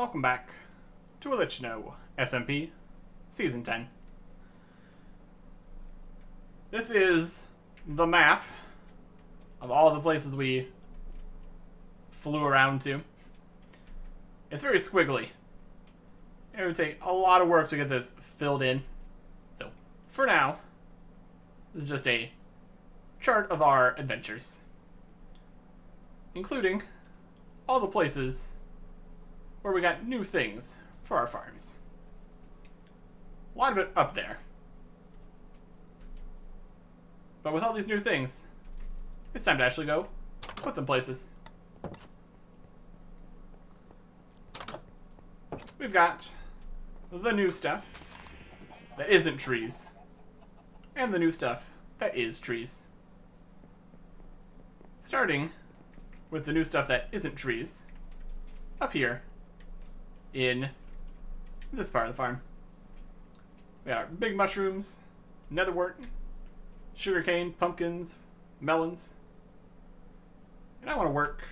welcome back to Otlichno SMP Season 10. This is the map of all the places we flew around to. It's very squiggly. It would take a lot of work to get this filled in. So, for now, this is just a chart of our adventures, including all the places where we got new things for our farms. A lot of it up there. But with all these new things, it's time to actually go put them places. We've got the new stuff that isn't trees, and the new stuff that is trees. Starting with the new stuff that isn't trees, up here in this part of the farm. We got our big mushrooms, netherwort, sugarcane, pumpkins, melons. And I want to work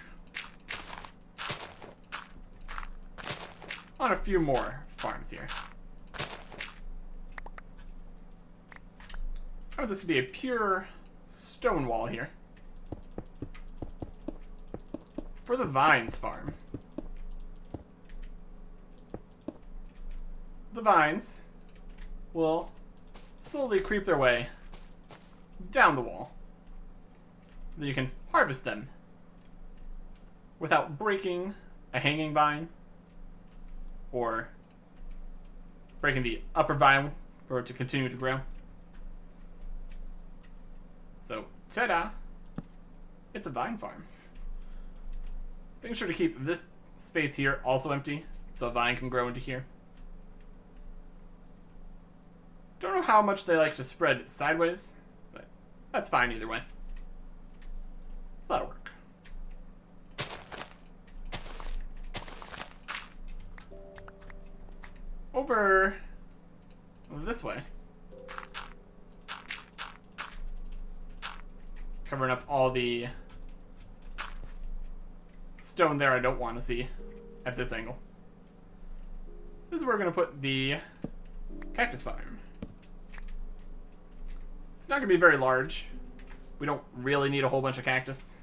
on a few more farms here. I want this to be a pure stone wall here for the vines farm. The vines will slowly creep their way down the wall. Then you can harvest them without breaking a hanging vine or breaking the upper vine for it to continue to grow. So, ta-da! It's a vine farm. Making sure to keep this space here also empty so a vine can grow into here. Don't know how much they like to spread sideways, but that's fine either way. It's a lot of work. Over this way. Covering up all the stone there I don't want to see at this angle. This is where we're going to put the cactus farm. It's not going to be very large. We don't really need a whole bunch of cactus.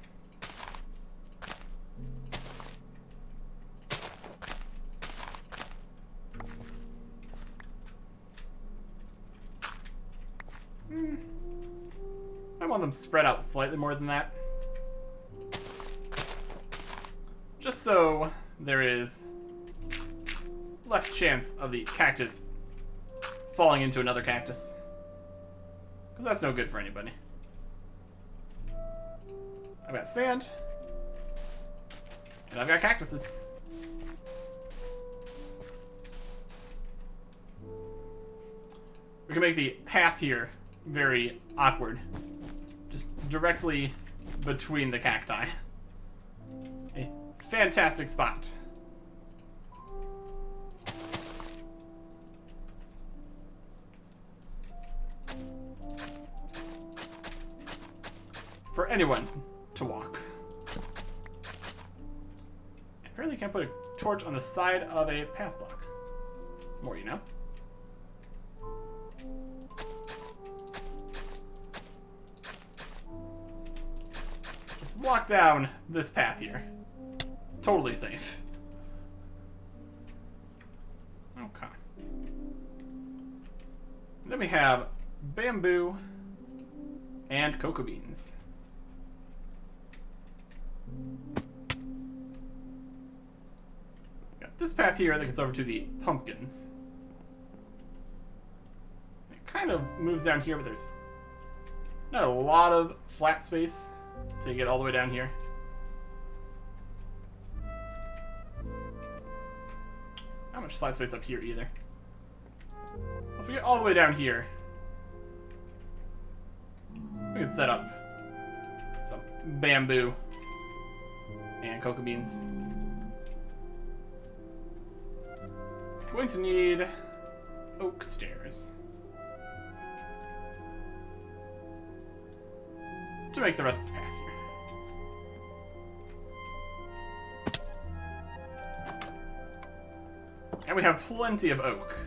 I want them spread out slightly more than that. Just so there is less chance of the cactus falling into another cactus. Because that's no good for anybody. I've got sand. And I've got cactuses. We can make the path here very awkward. Just directly between the cacti. A fantastic spot. For anyone to walk. Apparently you can't put a torch on the side of a path block. More you know. Just walk down this path here. Totally safe. Okay. Then we have bamboo and cocoa beans. Got this path here that gets over to the pumpkins. It kind of moves down here, but there's not a lot of flat space to get all the way down here. Not much flat space up here either. If we get all the way down here, we can set up some bamboo and cocoa beans. Going to need oak stairs to make the rest of the path here. And we have plenty of oak.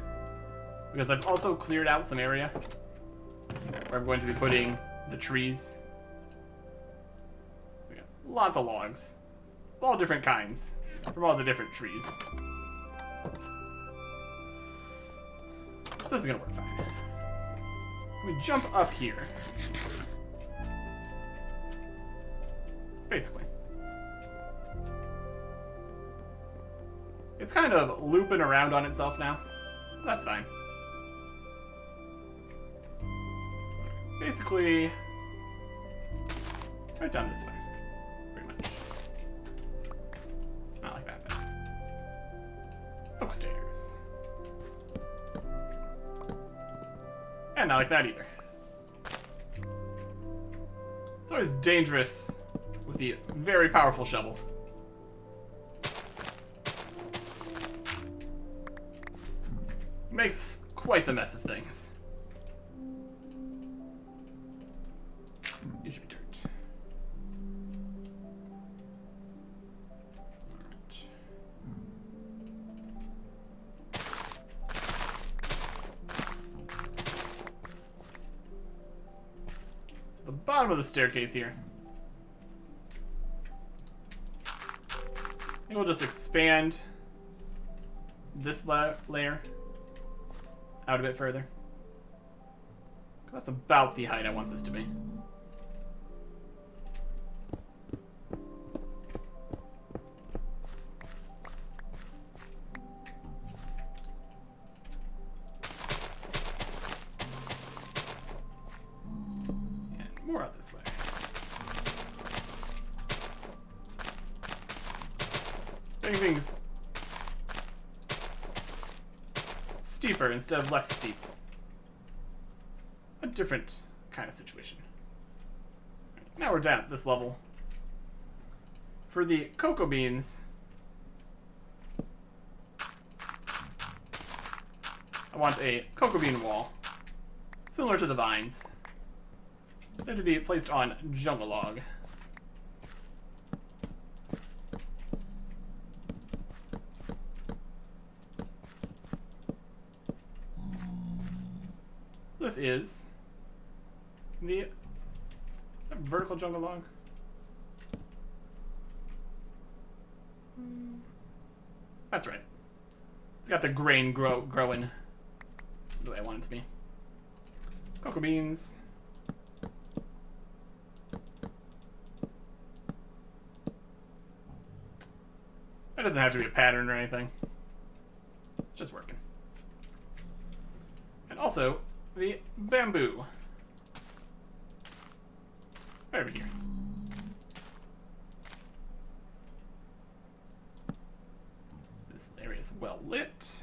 Because I've also cleared out some area where I'm going to be putting the trees. We got lots of logs. Of all different kinds. From all the different trees. So this is gonna work fine. We jump up here. Basically. It's kind of looping around on itself now. That's fine. Basically, right down this way. Pretty much. Not like that, but. Oak stairs. And not like that either. It's always dangerous with the very powerful shovel. Makes quite the mess of things. You should be dirt. Alright. The bottom of the staircase here. I think we'll just expand this layer out a bit further. That's about the height I want this to be. And more out this way. Making things steeper instead of less steep. A different kind of situation. Now we're down at this level. For the cocoa beans, I want a cocoa bean wall, similar to the vines. They have to be placed on jungle log. This is that vertical jungle log? That's right. It's got the grain growing the way I want it to be. Cocoa beans. That doesn't have to be a pattern or anything. It's just working. And also, the bamboo. Right over here. This area is well lit.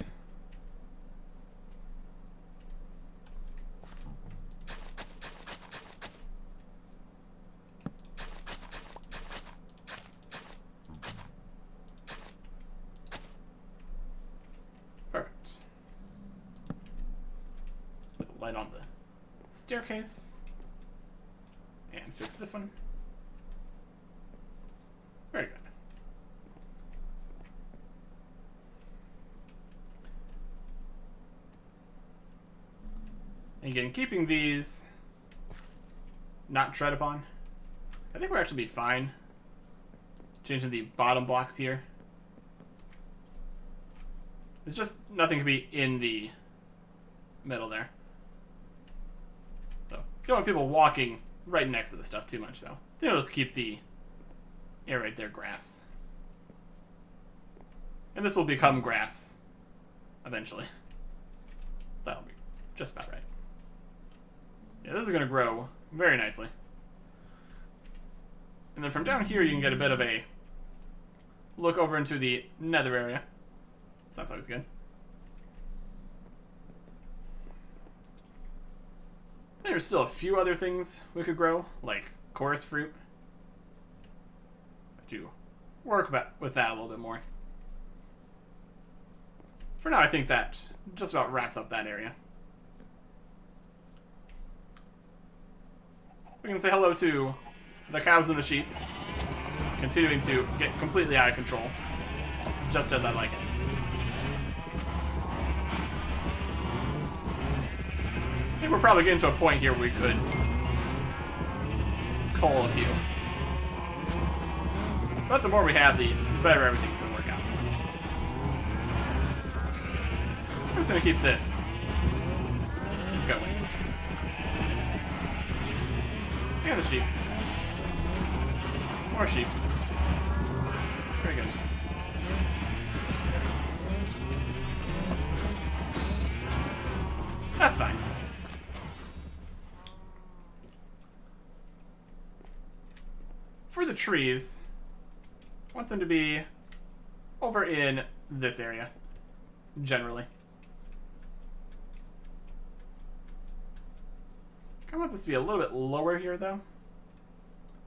Perfect. Put the light on the staircase. And fix this one. Very good. And again, keeping these not tread upon. I think we're actually be fine. Changing the bottom blocks here. There's just nothing to be in the middle there. So, you don't want people walking right next to the stuff too much, so I think I'll just keep the area right there grass. And this will become grass eventually. So that'll be just about right. Yeah, this is going to grow very nicely. And then from down here you can get a bit of a look over into the nether area. So that's always good. There's still a few other things we could grow, like chorus fruit. Have to work with that a little bit more. For now, I think that just about wraps up that area. We can say hello to the cows and the sheep, continuing to get completely out of control, just as I like it. we're probably getting to a point here where we could cull a few. But the more we have, the better everything's gonna work out. So. I'm just gonna keep this going. And the sheep. More sheep. Very good. That's fine. For the trees, I want them to be over in this area, generally. I want this to be a little bit lower here, though.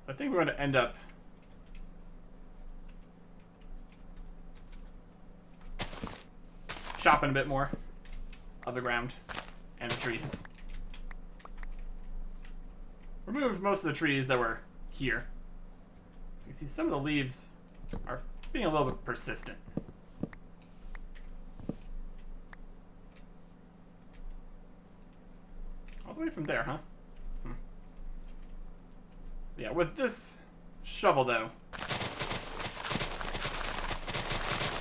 So I think we're going to end up chopping a bit more of the ground and the trees. Removed most of the trees that were here. So you see some of the leaves are being a little bit persistent. All the way from there, huh? Yeah, with this shovel, though,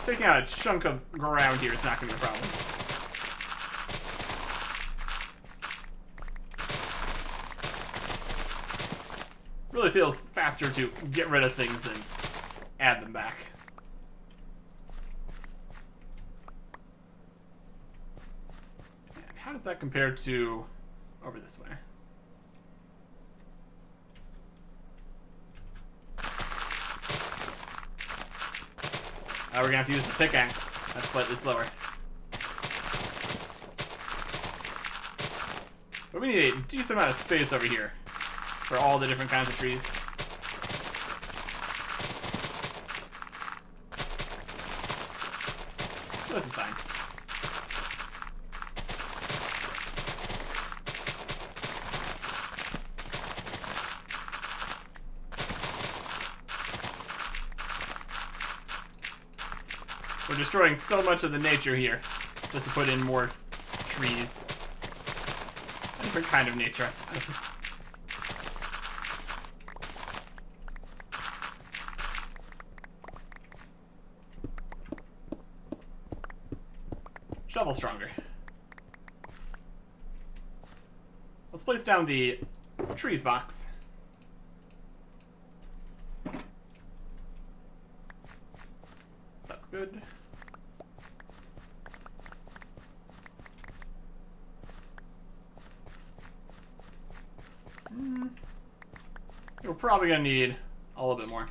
taking out a chunk of ground here is not going to be a problem. Really feels faster to get rid of things than add them back. And how does that compare to over this way? We're gonna have to use the pickaxe. That's slightly slower. But we need a decent amount of space over here for all the different kinds of trees. This is fine. We're destroying so much of the nature here just to put in more trees. A different kind of nature, I suppose. Shovel stronger. Let's place down the trees box. That's good. We're probably gonna need a little bit more.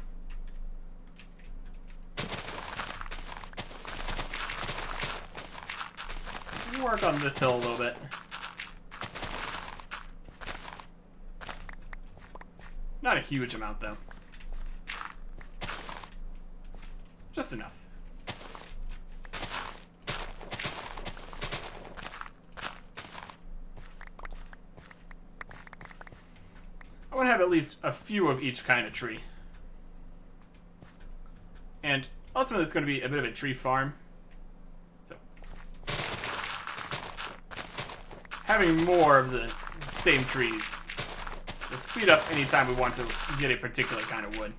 Let's work on this hill a little bit. Not a huge amount, though. Just enough. I want to have at least a few of each kind of tree. And ultimately it's going to be a bit of a tree farm. So having more of the same trees will speed up any time we want to get a particular kind of wood.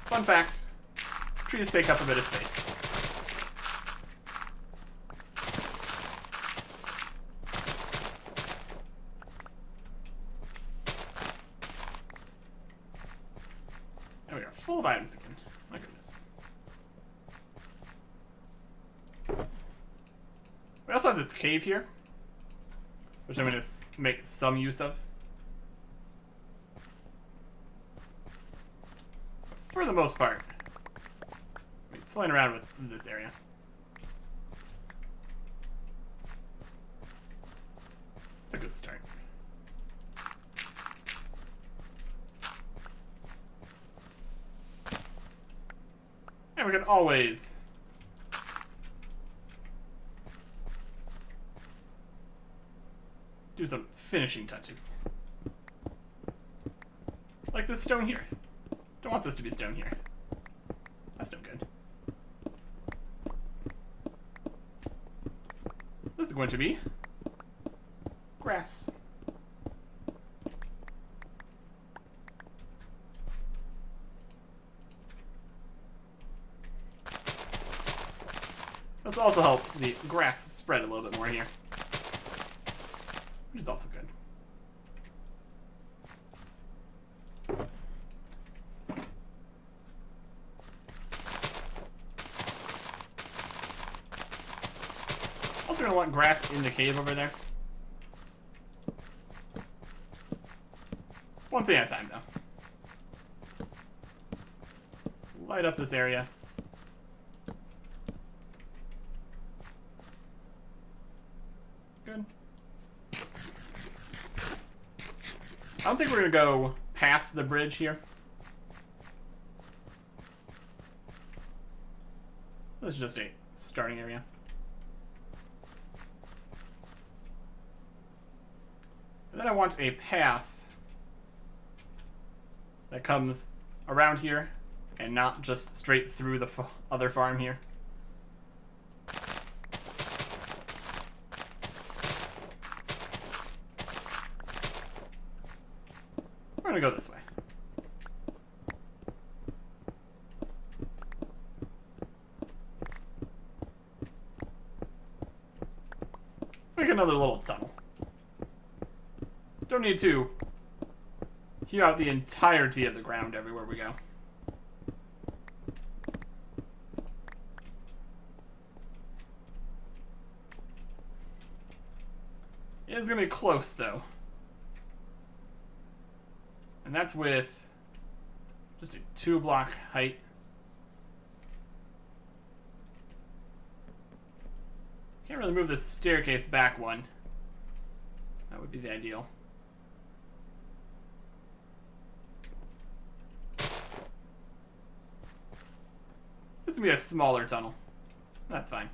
Fun fact, trees take up a bit of space. Full of items again. My goodness. We also have this cave here, which I'm going to make some use of. For the most part, I'm playing around with this area. It's a good start. And we can always do some finishing touches. Like this stone here. Don't want this to be stone here. That's no good. is going to be grass. This will also help the grass spread a little bit more here, which is also good. Also gonna want grass in the cave over there. One thing at a time, though. Light up this area. Good. I don't think we're gonna go past the bridge here. This is just a starting area. And then I want a path that comes around here and not just straight through the other farm here. We're gonna go this way. Make another little tunnel. Don't need to hew out the entirety of the ground everywhere we go. It is gonna be close though. And that's with just a 2-block height. Can't really move this staircase back one. That would be the ideal. This would be a smaller tunnel. That's fine.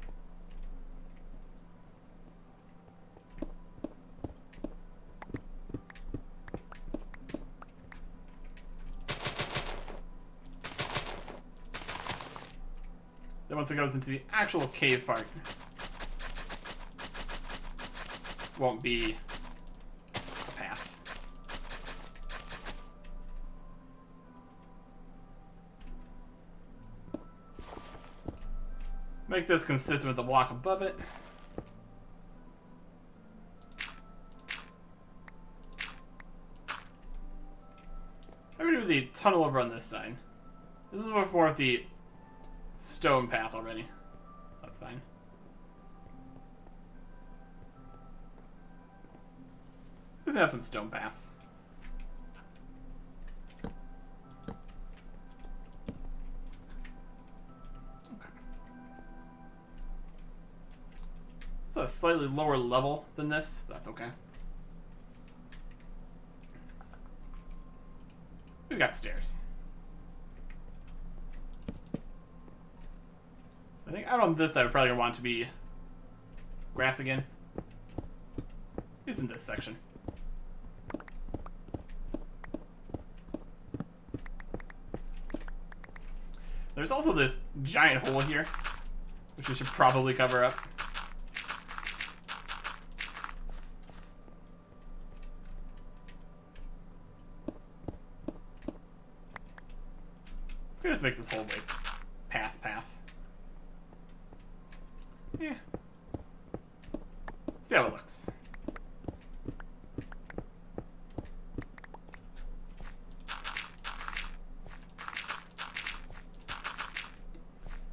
Then once it goes into the actual cave part, won't be a path. Make this consistent with the block above it. I'm gonna do the tunnel over on this side. This is more of the stone path already, so that's fine. Doesn't have some stone paths. Okay. So a slightly lower level than this, but that's okay. We got stairs. I think out on this side, we're probably gonna want it to be grass again. At least in this section. There's also this giant hole here, which we should probably cover up. We'll just make this whole like path. Yeah. See how it looks.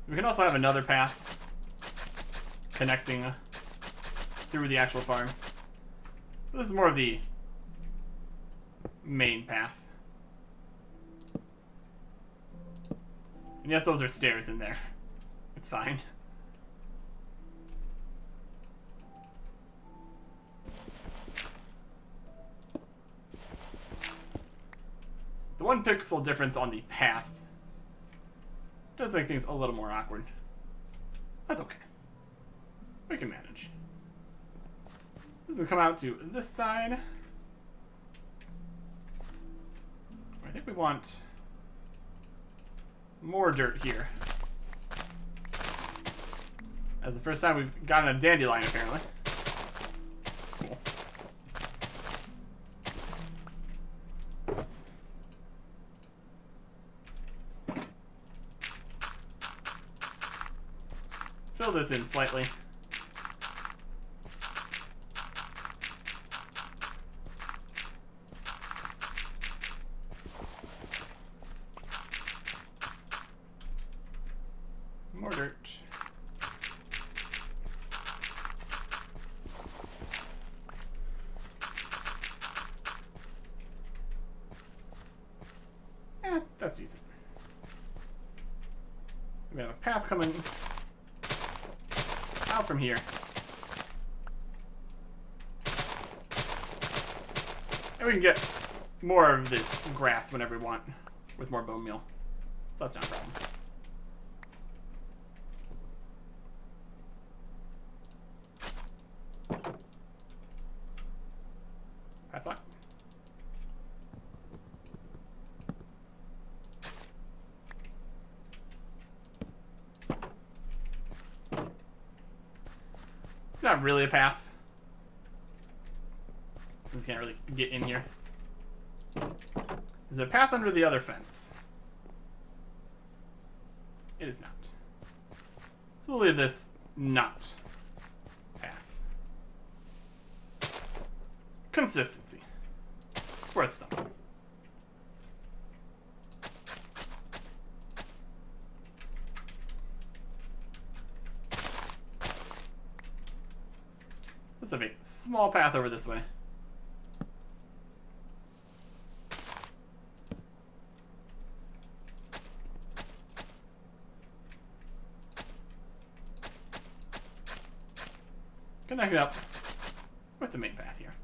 We can also have another path connecting through the actual farm. This is more of the main path. And yes, those are stairs in there. It's fine. The 1 pixel difference on the path does make things a little more awkward. That's okay. We can manage. This will come out to this side. I think we want more dirt here. As the first time we've gotten a dandelion, apparently. cool. Fill this in slightly. More dirt. Eh, that's decent. We have a path coming out from here. And we can get more of this grass whenever we want with more bone meal. So that's not a problem. Path lock. It's not really a path, since you can't really get in here. Is there a path under the other fence? It is not. So we'll leave this not path. Consistency. It's worth something. Let's have a small path over this way. Connect it up with the main path here.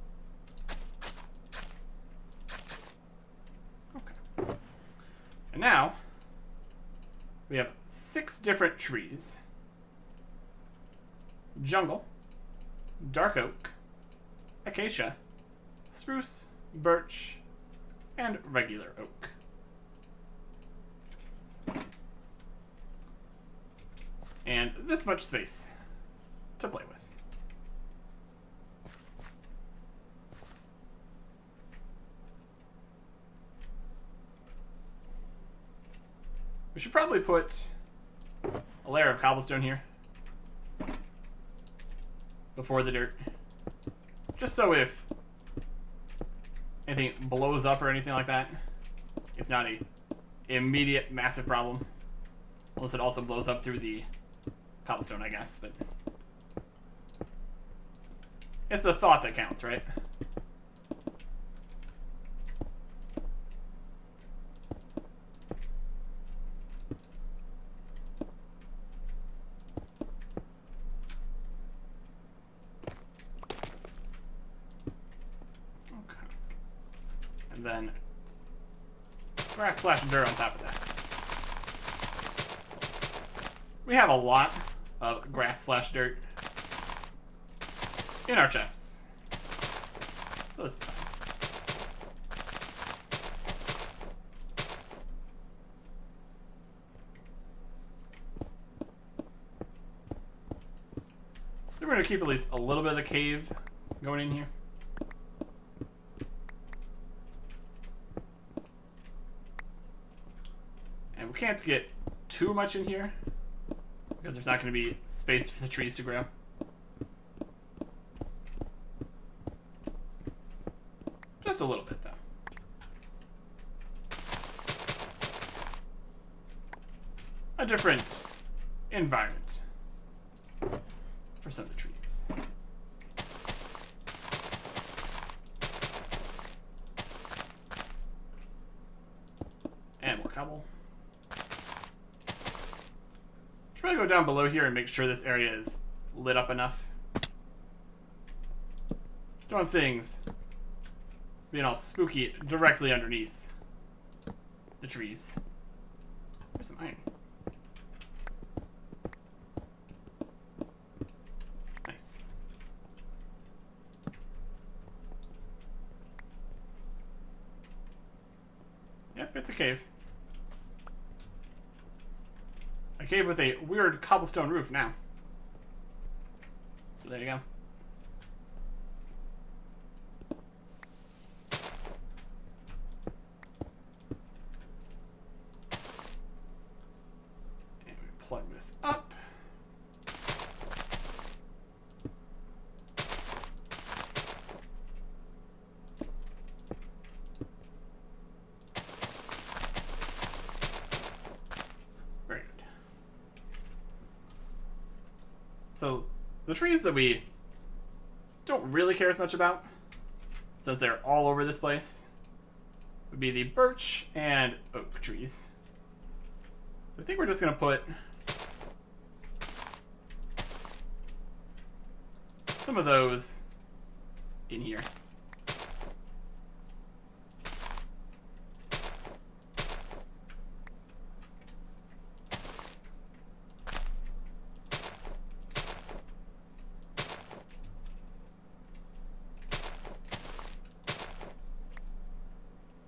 Okay. And now we have 6 different trees. Jungle, dark oak, acacia, spruce, birch, and regular oak. And this much space to play with. We should probably put a layer of cobblestone here before the dirt. Just so if anything blows up or anything like that, it's not a immediate massive problem. Unless it also blows up through the cobblestone, I guess, but it's the thought that counts, right? And then grass slash dirt on top of that. We have a lot of grass slash dirt in our chests. So this is fine. Then we're going to keep at least a little bit of the cave going in here. And we can't get too much in here because there's not going to be space for the trees to grow. Just a little bit, though. A different environment for some of the trees. And more cobble. Should probably go down below here and make sure this area is lit up enough. Don't want things being all spooky directly underneath the trees. There's some iron. Nice. Yep, it's a cave. A cave with a weird cobblestone roof now. So there you go. plug this up. Very good. So the trees that we don't really care as much about, since they're all over this place, would be the birch and oak trees. So I think we're just going to put some of those in here.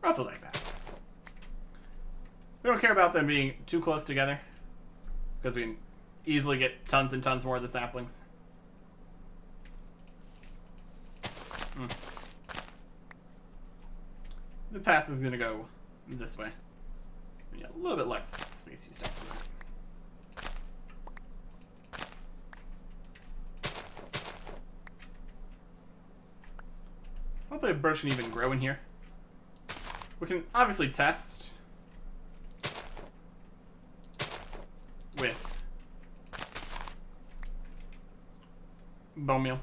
Roughly like that. We don't care about them being too close together, because we can easily get tons and tons more of the saplings. The path is going to go this way. Yeah, a little bit less space used up for that. Hopefully a birch can even grow in here. We can obviously test with bone meal.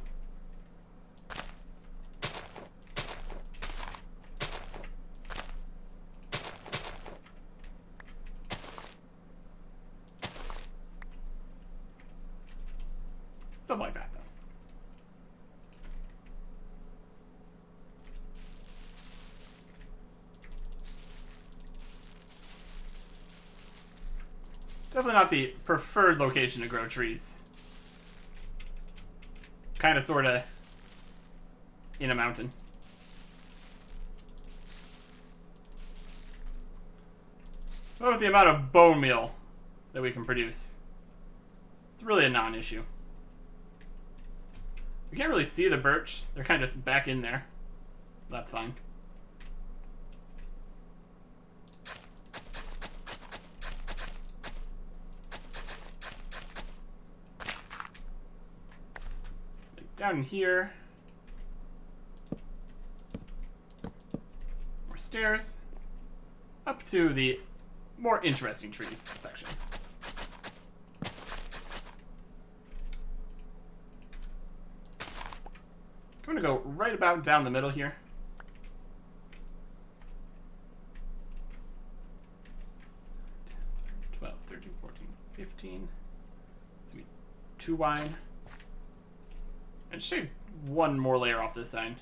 Something like that, though. Definitely not the preferred location to grow trees. Kind of, sort of, in a mountain. But with the amount of bone meal that we can produce, it's really a non-issue. We can't really see the birch. They're kind of just back in there. That's fine. Down here, more stairs, up to the more interesting trees section. I'm gonna go right about down the middle here. $12, $13, $14, $15. It's gonna be 2 wide. And shave one more layer off this side.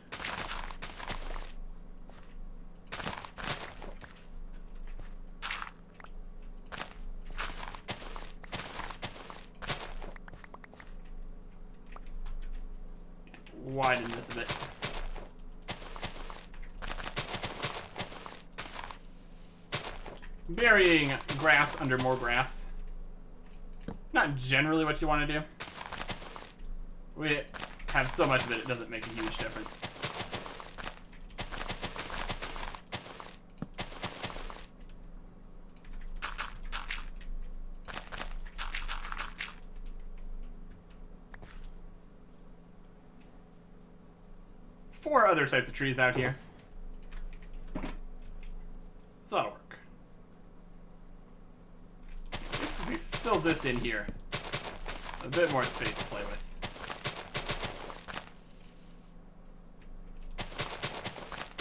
Widen this a bit. Burying grass under more grass. Not generally what you want to do. We have so much of it, it doesn't make a huge difference. Four other types of trees out here. So that'll work. If we fill this in here, a bit more space to play with.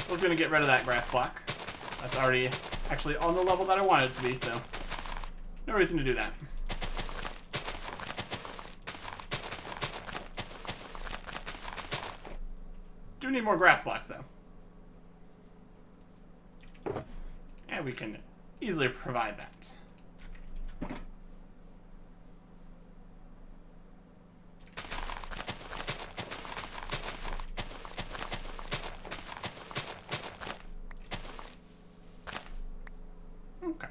I was going to get rid of that grass block. That's already actually on the level that I want it to be, so no reason to do that. Do need more grass blocks, though. And we can easily provide that. Okay.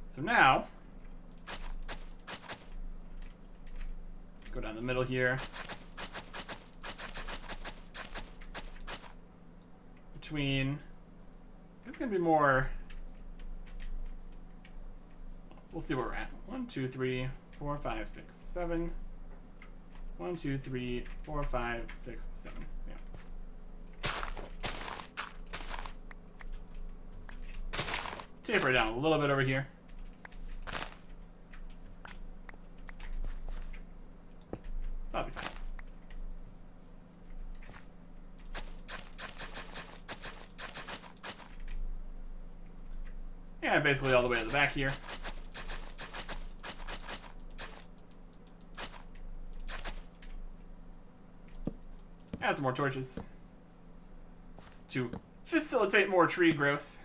So now, go down the middle here. Between, it's gonna be more we'll see where we're at. 1, 2, 3, 4, 5, 6, 7. 1, 2, 3, 4, 5, 6, 7. Yeah. Taper it down a little bit over here. That'll be fine. Yeah, basically all the way to the back here. Add some more torches to facilitate more tree growth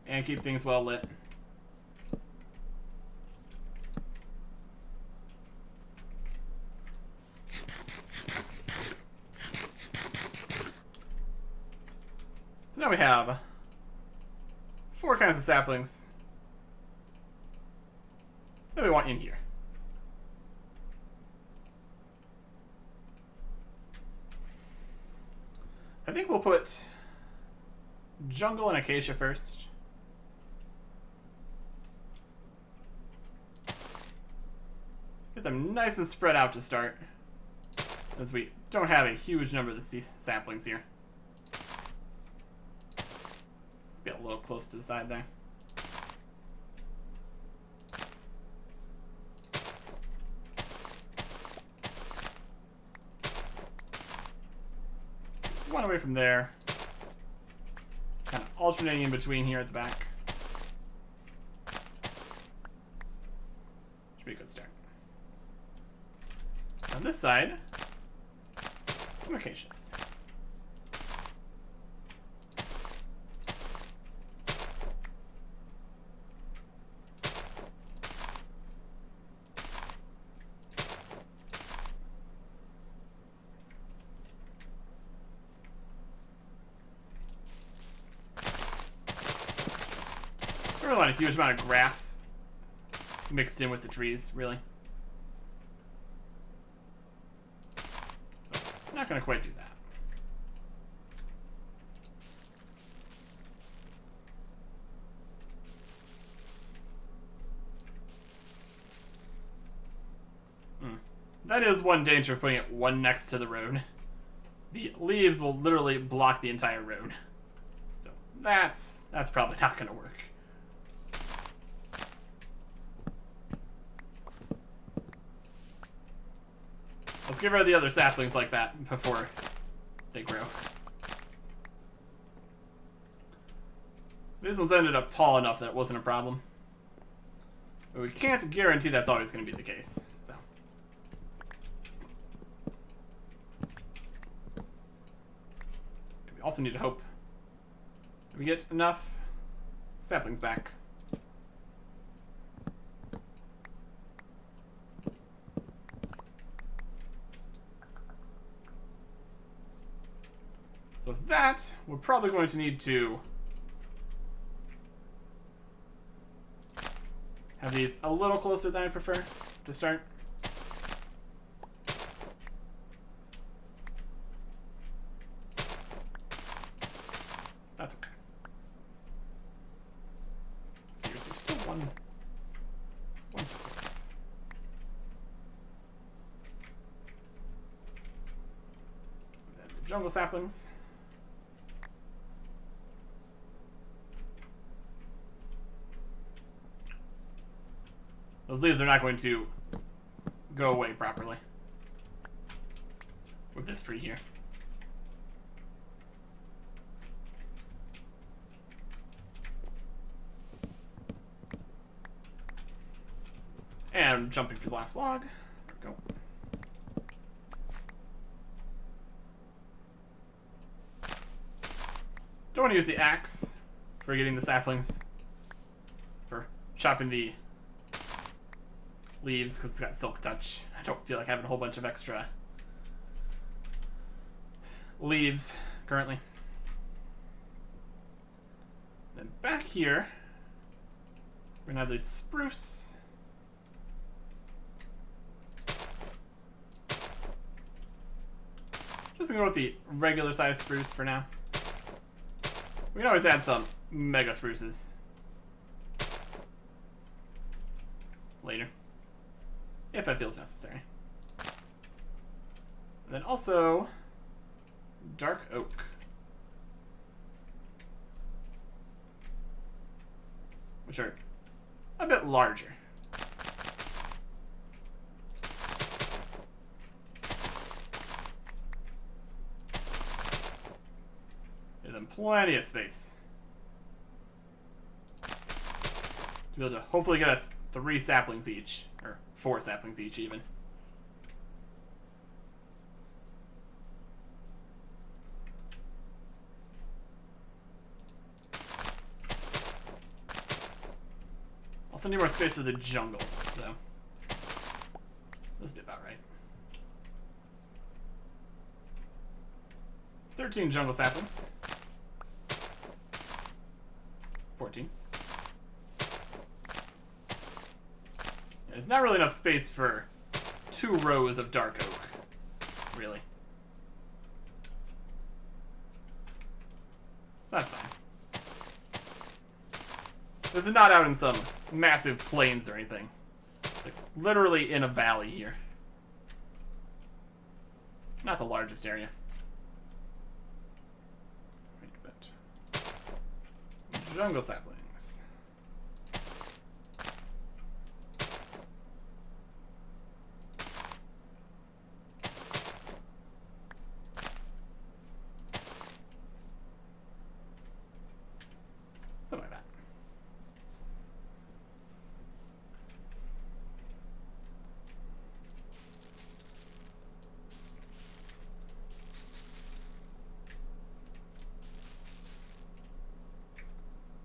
and keep things well lit. So now we have 4 kinds of saplings that we want in here. I think we'll put jungle and acacia first. Get them nice and spread out to start, since we don't have a huge number of the saplings here. Get a little close to the side there. One away from there. Kind of alternating in between here at the back. Should be a good start. On this side, some acacias. I don't want a huge amount of grass mixed in with the trees, really. I'm not going to quite do that. That is one danger of putting it one next to the road. The leaves will literally block the entire road. So that's probably not going to work. Let's get rid of the other saplings like that before they grow. This one's ended up tall enough that it wasn't a problem. But we can't guarantee that's always going to be the case. So. We also need to hope that we get enough saplings back. So with that, we're probably going to need to have these a little closer than I prefer to start. That's okay. So there's still one too close. And then the jungle saplings. Those leaves are not going to go away properly with this tree here. And jumping for the last log. There we go. Don't want to use the axe for getting the saplings, for chopping the leaves because it's got silk touch. I don't feel like having a whole bunch of extra leaves currently. Then back here, we're gonna have this spruce. Just gonna go with the regular size spruce for now. We can always add some mega spruces. if it feels necessary. And then also dark oak, which are a bit larger. Give them plenty of space to be able to hopefully get us 3 saplings each, or 4 saplings each even. Also need more space for the jungle, though. This would be about right. 13 jungle saplings. 14. There's not really enough space for 2 rows of dark oak, really. That's fine. This is not out in some massive plains or anything. It's like literally in a valley here. Not the largest area. Wait a bit. Jungle saplings. Something like that.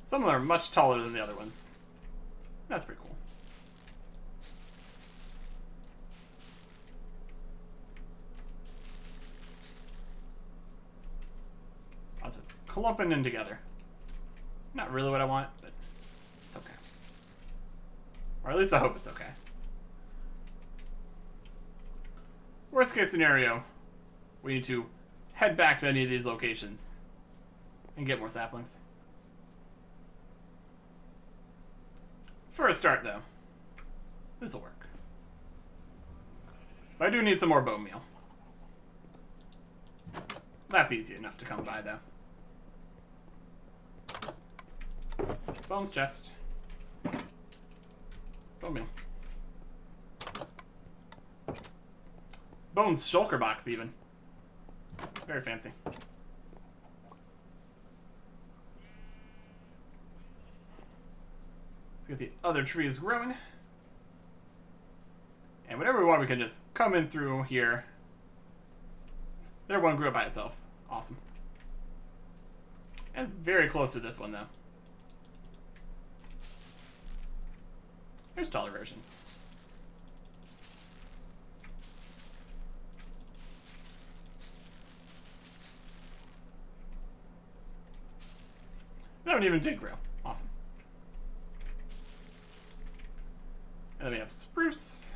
Some of them are much taller than the other ones. That's pretty cool. I was just clumping in together. Not really what I want, but it's okay. Or at least I hope it's okay. Worst case scenario, we need to head back to any of these locations and get more saplings. For a start, though, this will work. But I do need some more bone meal. That's easy enough to come by, though. Bones chest. Bone meal. Bones shulker box, even. Very fancy. Let's get the other trees growing. And whenever we want, we can just come in through here. There, one grew up by itself. Awesome. It's very close to this one, though. There's taller versions. That one even did grow. Awesome. And then we have spruce.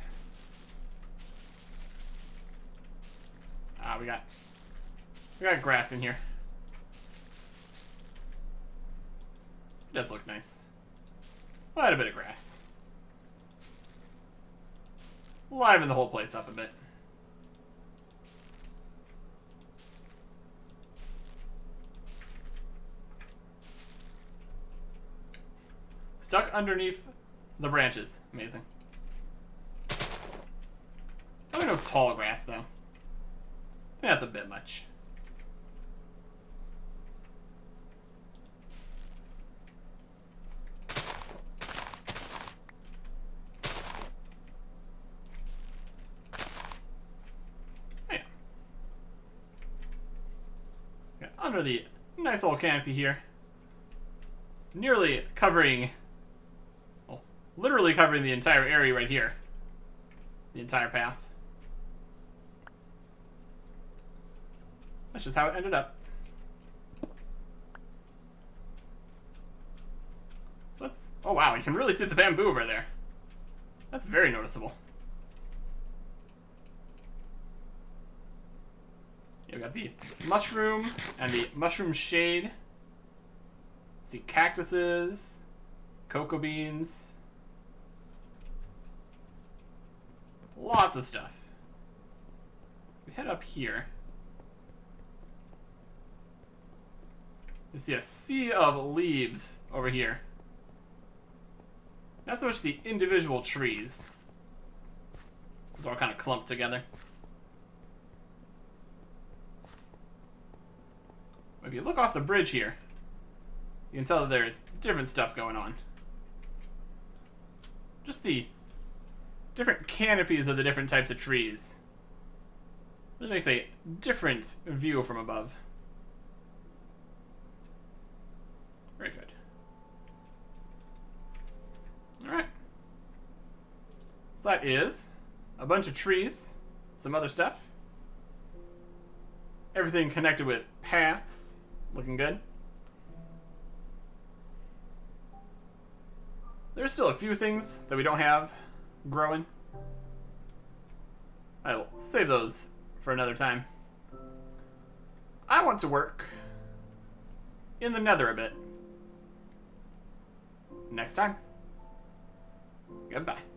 We got grass in here. It does look nice. Quite a bit of grass. Liven the whole place up a bit. Stuck underneath the branches. Amazing. Probably no tall grass, though. I think that's a bit much. Yeah. Under the nice old canopy here. Nearly covering, well, literally covering the entire area right here. The entire path. That's just how it ended up. So let's... Oh wow, you can really see the bamboo over there. That's very noticeable. Yeah, we got the mushroom and the mushroom shade. See cactuses, cocoa beans. Lots of stuff. We head up here. You see a sea of leaves over here. Not so much the individual trees. It's all kind of clumped together. If you look off the bridge here, you can tell that there's different stuff going on. Just the different canopies of the different types of trees. This makes a different view from above. Very good. Alright. So that is a bunch of trees, some other stuff. Everything connected with paths. Looking good. There's still a few things that we don't have growing. I'll save those for another time. I want to work in the Nether a bit. Next time. Goodbye.